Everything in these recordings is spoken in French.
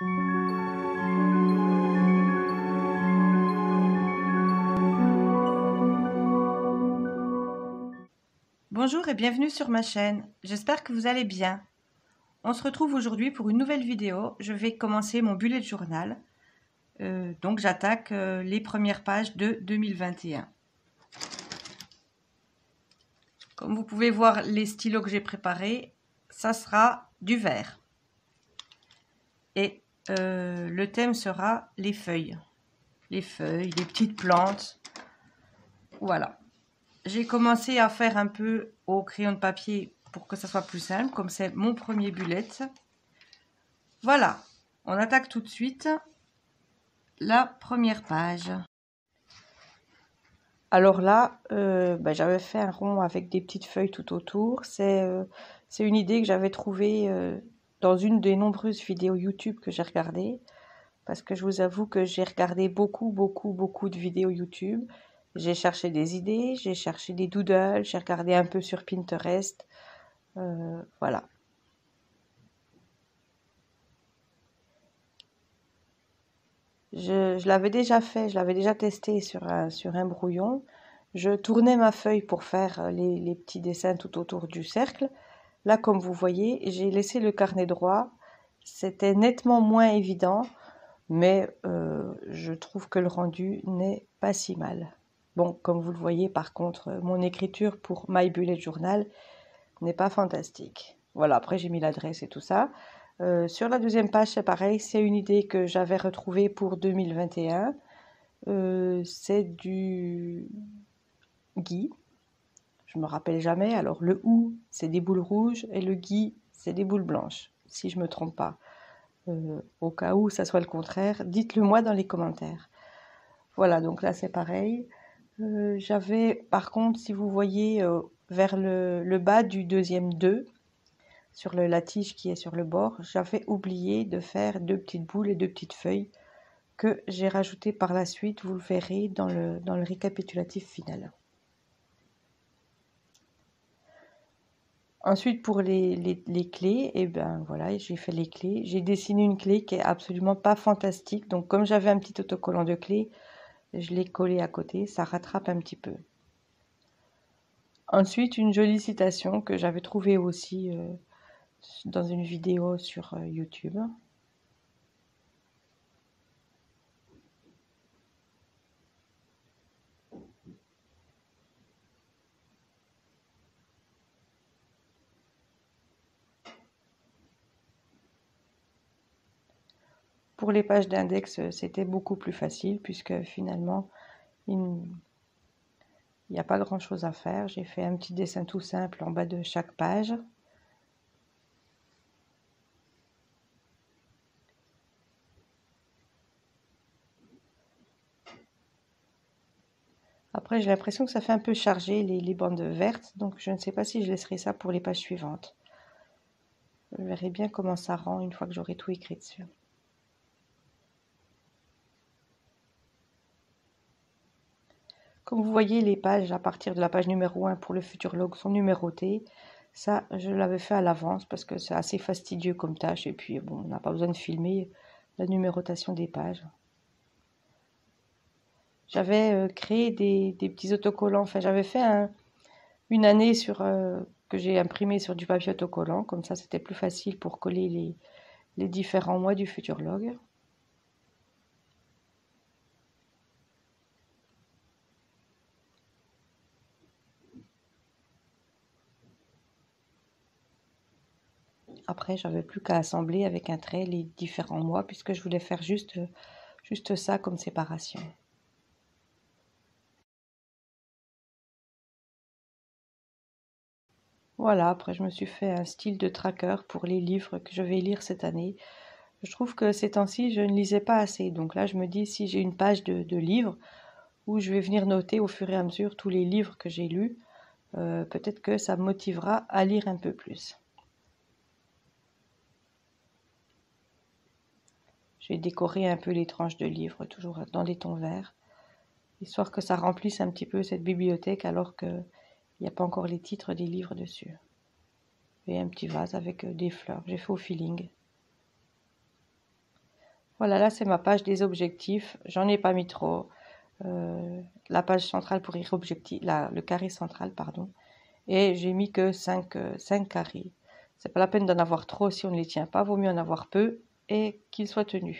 Bonjour et bienvenue sur ma chaîne, j'espère que vous allez bien. On se retrouve aujourd'hui pour une nouvelle vidéo. Je vais commencer mon bullet journal. Donc j'attaque les premières pages de 2021. Comme vous pouvez voir les stylos que j'ai préparés, ça sera du vert. Et le thème sera les feuilles. Les feuilles, les petites plantes. Voilà. J'ai commencé à faire un peu au crayon de papier pour que ça soit plus simple, comme c'est mon premier bullet. Voilà, on attaque tout de suite la première page. Alors là, j'avais fait un rond avec des petites feuilles tout autour. C'est une idée que j'avais trouvée dans une des nombreuses vidéos YouTube que j'ai regardées. Parce que je vous avoue que j'ai regardé beaucoup de vidéos YouTube. J'ai cherché des idées, j'ai cherché des doodles, j'ai regardé un peu sur Pinterest. Voilà. Je l'avais déjà fait, je l'avais déjà testé sur un brouillon. Je tournais ma feuille pour faire les petits dessins tout autour du cercle. Là, comme vous voyez, j'ai laissé le carnet droit. C'était nettement moins évident, mais je trouve que le rendu n'est pas si mal. Bon, comme vous le voyez, par contre, mon écriture pour My Bullet Journal n'est pas fantastique. Voilà, après j'ai mis l'adresse et tout ça. Sur la deuxième page, c'est pareil, c'est une idée que j'avais retrouvée pour 2021. C'est du gui. Je me rappelle jamais. Alors le ou, c'est des boules rouges et le gui, c'est des boules blanches, si je me trompe pas. Au cas où ça soit le contraire, dites-le moi dans les commentaires. Voilà, donc là c'est pareil. J'avais, par contre, si vous voyez vers le bas du deuxième 2, sur la tige qui est sur le bord, j'avais oublié de faire deux petites boules et deux petites feuilles que j'ai rajoutées par la suite, vous le verrez dans le récapitulatif final. Ensuite, pour les clés, et ben voilà, j'ai fait les clés. J'ai dessiné une clé qui est absolument pas fantastique. Donc, comme j'avais un petit autocollant de clé, je l'ai collé à côté. Ça rattrape un petit peu. Ensuite, une jolie citation que j'avais trouvée aussi dans une vidéo sur YouTube. Pour les pages d'index, c'était beaucoup plus facile puisque finalement, il n'y a pas grand-chose à faire. J'ai fait un petit dessin tout simple en bas de chaque page. Après, j'ai l'impression que ça fait un peu chargé les bandes vertes, donc je ne sais pas si je laisserai ça pour les pages suivantes. Je verrai bien comment ça rend une fois que j'aurai tout écrit dessus. Comme vous voyez, les pages à partir de la page numéro 1 pour le Futurlog sont numérotées. Ça, je l'avais fait à l'avance parce que c'est assez fastidieux comme tâche. Et puis, bon, on n'a pas besoin de filmer la numérotation des pages. J'avais créé des petits autocollants. Enfin, j'avais fait une année que j'ai imprimé sur du papier autocollant. Comme ça, c'était plus facile pour coller les différents mois du Futurlog. Après, j'avais plus qu'à assembler avec un trait les différents mois puisque je voulais faire juste ça comme séparation. Voilà, après je me suis fait un style de tracker pour les livres que je vais lire cette année. Je trouve que ces temps-ci, je ne lisais pas assez. Donc là, je me dis, si j'ai une page de livres où je vais venir noter au fur et à mesure tous les livres que j'ai lus, peut-être que ça me motivera à lire un peu plus. J'ai décoré un peu les tranches de livres, toujours dans des tons verts, histoire que ça remplisse un petit peu cette bibliothèque alors qu'il n'y a pas encore les titres des livres dessus. Et un petit vase avec des fleurs, j'ai fait au feeling. Voilà, là c'est ma page des objectifs. J'en ai pas mis trop. La page centrale pour y objectif, le carré central, pardon. Et j'ai mis que 5 carrés. C'est pas la peine d'en avoir trop si on ne les tient pas. Vaut mieux en avoir peu et qu'ils soient tenus.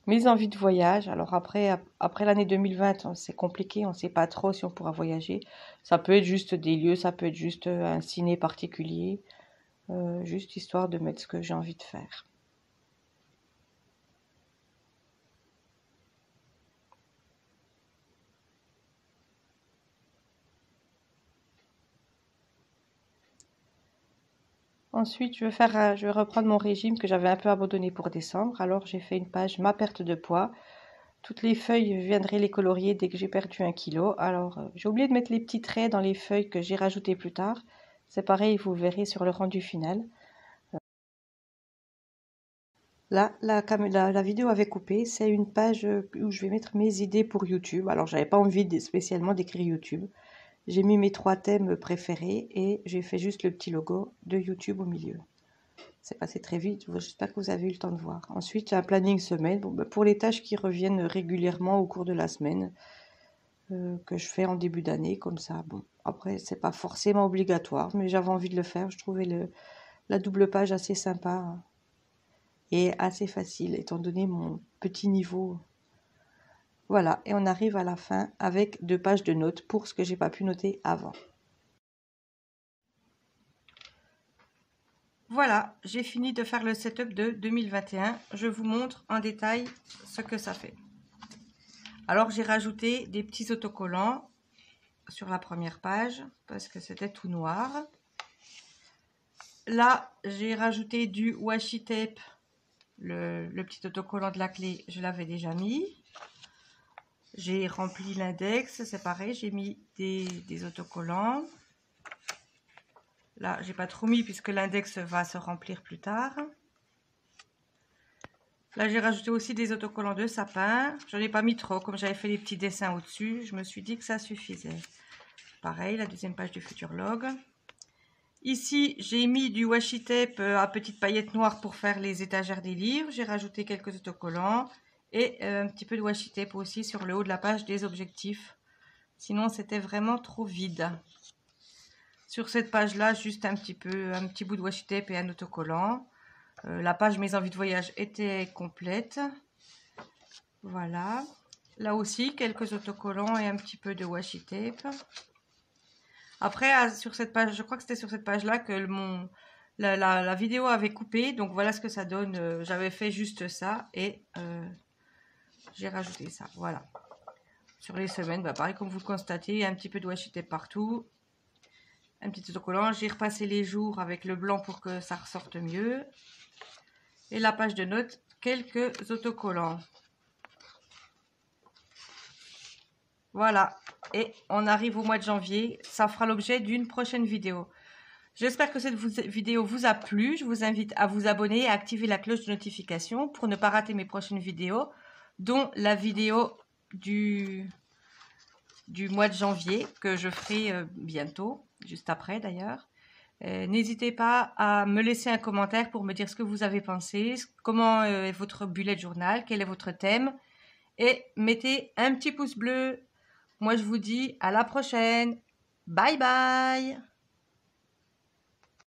Mes envies de voyage. Alors après l'année 2020, c'est compliqué. On ne sait pas trop si on pourra voyager. Ça peut être juste des lieux, ça peut être juste un ciné particulier. Juste histoire de mettre ce que j'ai envie de faire. Ensuite, je vais reprendre mon régime que j'avais un peu abandonné pour décembre. Alors, j'ai fait une page ma perte de poids. Toutes les feuilles, je viendrai les colorier dès que j'ai perdu 1 kilo. Alors, j'ai oublié de mettre les petits traits dans les feuilles que j'ai rajoutées plus tard. C'est pareil, vous verrez sur le rendu final. Là, la vidéo avait coupé. C'est une page où je vais mettre mes idées pour YouTube. Alors, j'avais pas envie spécialement d'écrire YouTube. J'ai mis mes 3 thèmes préférés et j'ai fait juste le petit logo de YouTube au milieu. C'est passé très vite, j'espère que vous avez eu le temps de voir. Ensuite, j'ai un planning semaine pour les tâches qui reviennent régulièrement au cours de la semaine, que je fais en début d'année, comme ça. Bon, après, c'est pas forcément obligatoire, mais j'avais envie de le faire. Je trouvais la double page assez sympa et assez facile, étant donné mon petit niveau. Voilà, et on arrive à la fin avec 2 pages de notes pour ce que j'ai pas pu noter avant. Voilà, j'ai fini de faire le setup de 2021. Je vous montre en détail ce que ça fait. Alors, j'ai rajouté des petits autocollants sur la première page parce que c'était tout noir. Là, j'ai rajouté du washi tape. Le petit autocollant de la clé, je l'avais déjà mis. J'ai rempli l'index, c'est pareil, j'ai mis des autocollants. Là, j'ai pas trop mis puisque l'index va se remplir plus tard. Là, j'ai rajouté aussi des autocollants de sapin. Je n'en ai pas mis trop, comme j'avais fait les petits dessins au-dessus. Je me suis dit que ça suffisait. Pareil, la deuxième page du Futurlog. Ici, j'ai mis du washi tape à petites paillettes noires pour faire les étagères des livres. J'ai rajouté quelques autocollants et un petit peu de washi tape aussi sur le haut de la page des objectifs. Sinon, c'était vraiment trop vide. Sur cette page-là, juste un petit bout de washi tape et un autocollant. La page mes envies de voyage était complète. Voilà. Là aussi, quelques autocollants et un petit peu de washi tape. Après, sur cette page, je crois que c'était sur cette page-là que la vidéo avait coupé. Donc voilà ce que ça donne. J'avais fait juste ça et j'ai rajouté ça. Voilà. Sur les semaines, pareil, comme vous le constatez, un petit peu de washi tape partout. Un petit autocollant. J'ai repassé les jours avec le blanc pour que ça ressorte mieux. Et la page de notes, quelques autocollants. Voilà, et on arrive au mois de janvier. Ça fera l'objet d'une prochaine vidéo. J'espère que cette vidéo vous a plu. Je vous invite à vous abonner et à activer la cloche de notification pour ne pas rater mes prochaines vidéos, dont la vidéo du mois de janvier que je ferai bientôt, juste après d'ailleurs. N'hésitez pas à me laisser un commentaire pour me dire ce que vous avez pensé, comment est votre bullet journal, quel est votre thème, et mettez un petit pouce bleu. Moi, je vous dis à la prochaine. Bye bye!